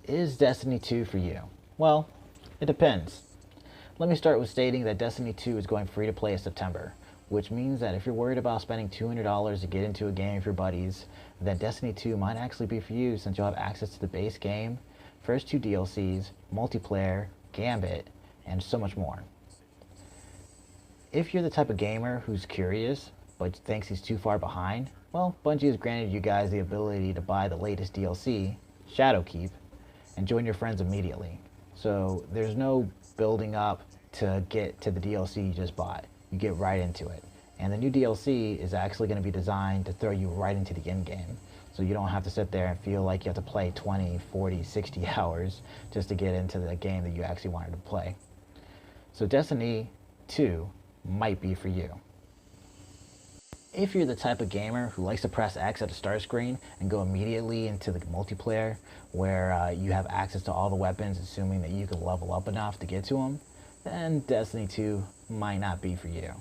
Is Destiny 2 for you? Well, it depends. Let me start with stating that Destiny 2 is going free to play in September, which means that if you're worried about spending $200 to get into a game with your buddies, then Destiny 2 might actually be for you since you'll have access to the base game, first two DLCs, multiplayer, Gambit, and so much more. If you're the type of gamer who's curious but thinks he's too far behind, well, Bungie has granted you guys the ability to buy the latest DLC, Shadowkeep, and join your friends immediately. So there's no building up to get to the DLC you just bought. You get right into it. And the new DLC is actually going to be designed to throw you right into the end game. So you don't have to sit there and feel like you have to play 20, 40, 60 hours just to get into the game that you actually wanted to play. So Destiny 2 might be for you. If you're the type of gamer who likes to press X at the start screen and go immediately into the multiplayer where you have access to all the weapons, assuming that you can level up enough to get to them, then Destiny 2 might not be for you.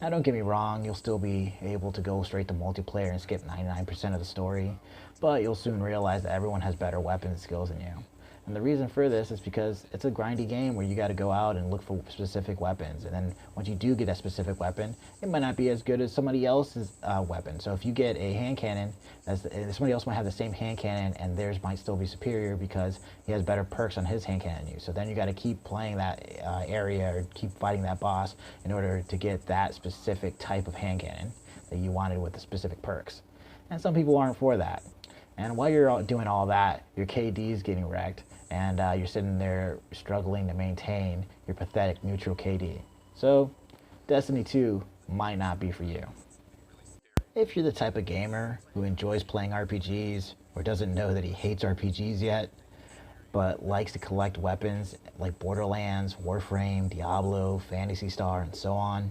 Now don't get me wrong, you'll still be able to go straight to multiplayer and skip 99% of the story, but you'll soon realize that everyone has better weapons skills than you. And the reason for this is because it's a grindy game where you got to go out and look for specific weapons. And then once you do get that specific weapon, it might not be as good as somebody else's weapon. So if you get a hand cannon, somebody else might have the same hand cannon and theirs might still be superior because he has better perks on his hand cannon than you. So then you got to keep playing that area or keep fighting that boss in order to get that specific type of hand cannon that you wanted with the specific perks. And some people aren't for that. And while you're doing all that, your KD is getting wrecked, and you're sitting there struggling to maintain your pathetic neutral KD. So, Destiny 2 might not be for you. If you're the type of gamer who enjoys playing RPGs, or doesn't know that he hates RPGs yet, but likes to collect weapons like Borderlands, Warframe, Diablo, Phantasy Star, and so on,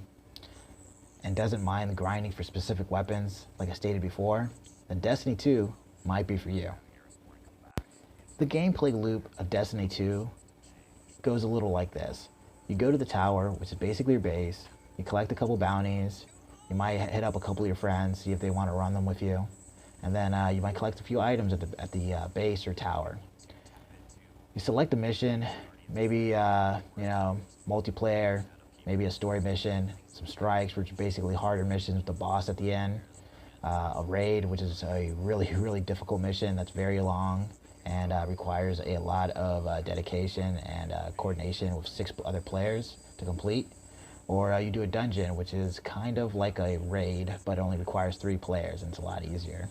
and doesn't mind the grinding for specific weapons, like I stated before, then Destiny 2 might be for you. The gameplay loop of Destiny 2 goes a little like this. You go to the tower, which is basically your base, you collect a couple bounties, you might hit up a couple of your friends, see if they want to run them with you, and then you might collect a few items at the base or tower. You select a mission, maybe multiplayer, maybe a story mission, some strikes, which are basically harder missions with the boss at the end, a raid, which is a really difficult mission that's very long and requires a lot of dedication and coordination with 6 other players to complete. Or you do a dungeon, which is kind of like a raid, but only requires 3 players, and it's a lot easier.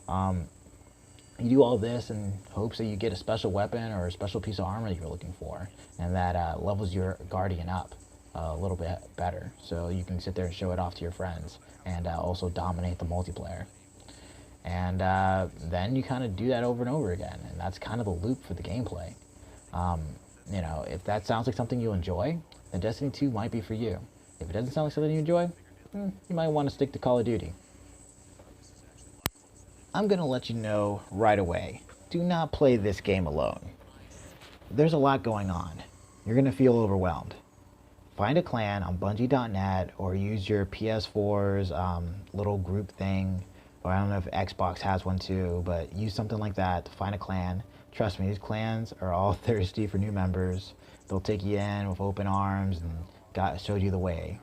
You do all this in hopes that you get a special weapon or a special piece of armor that you're looking for, and that levels your Guardian up a little bit better, so you can sit there and show it off to your friends, and also dominate the multiplayer. And then you kind of do that over and over again, and that's kind of the loop for the gameplay. If that sounds like something you enjoy, then Destiny 2 might be for you. If it doesn't sound like something you enjoy, you might want to stick to Call of Duty. I'm going to let you know right away, do not play this game alone. There's a lot going on. You're going to feel overwhelmed. Find a clan on Bungie.net or use your PS4's little group thing, or I don't know if Xbox has one too, but use something like that to find a clan. Trust me, these clans are all thirsty for new members. They'll take you in with open arms and show you the way.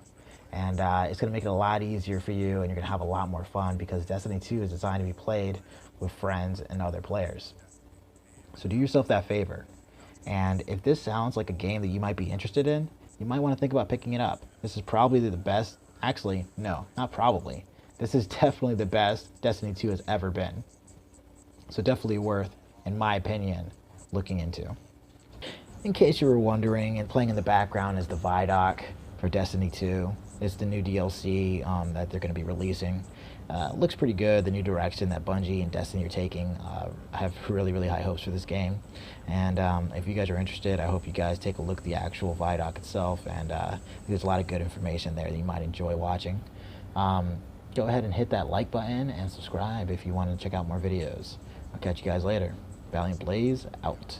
And it's going to make it a lot easier for you, and you're going to have a lot more fun because Destiny 2 is designed to be played with friends and other players. So do yourself that favor. And if this sounds like a game that you might be interested in, you might want to think about picking it up. This is probably the best, actually, no, not probably. This is definitely the best Destiny 2 has ever been. So definitely worth, in my opinion, looking into. In case you were wondering, and playing in the background is the Vidoc for Destiny 2. It's the new DLC that they're going to be releasing. Looks pretty good. The new direction that Bungie and Destiny are taking. I have really high hopes for this game. And if you guys are interested, I hope you guys take a look at the actual Vidoc itself. And there's a lot of good information there that you might enjoy watching. Go ahead and hit that like button and subscribe if you want to check out more videos. I'll catch you guys later. Valiant Blaze out.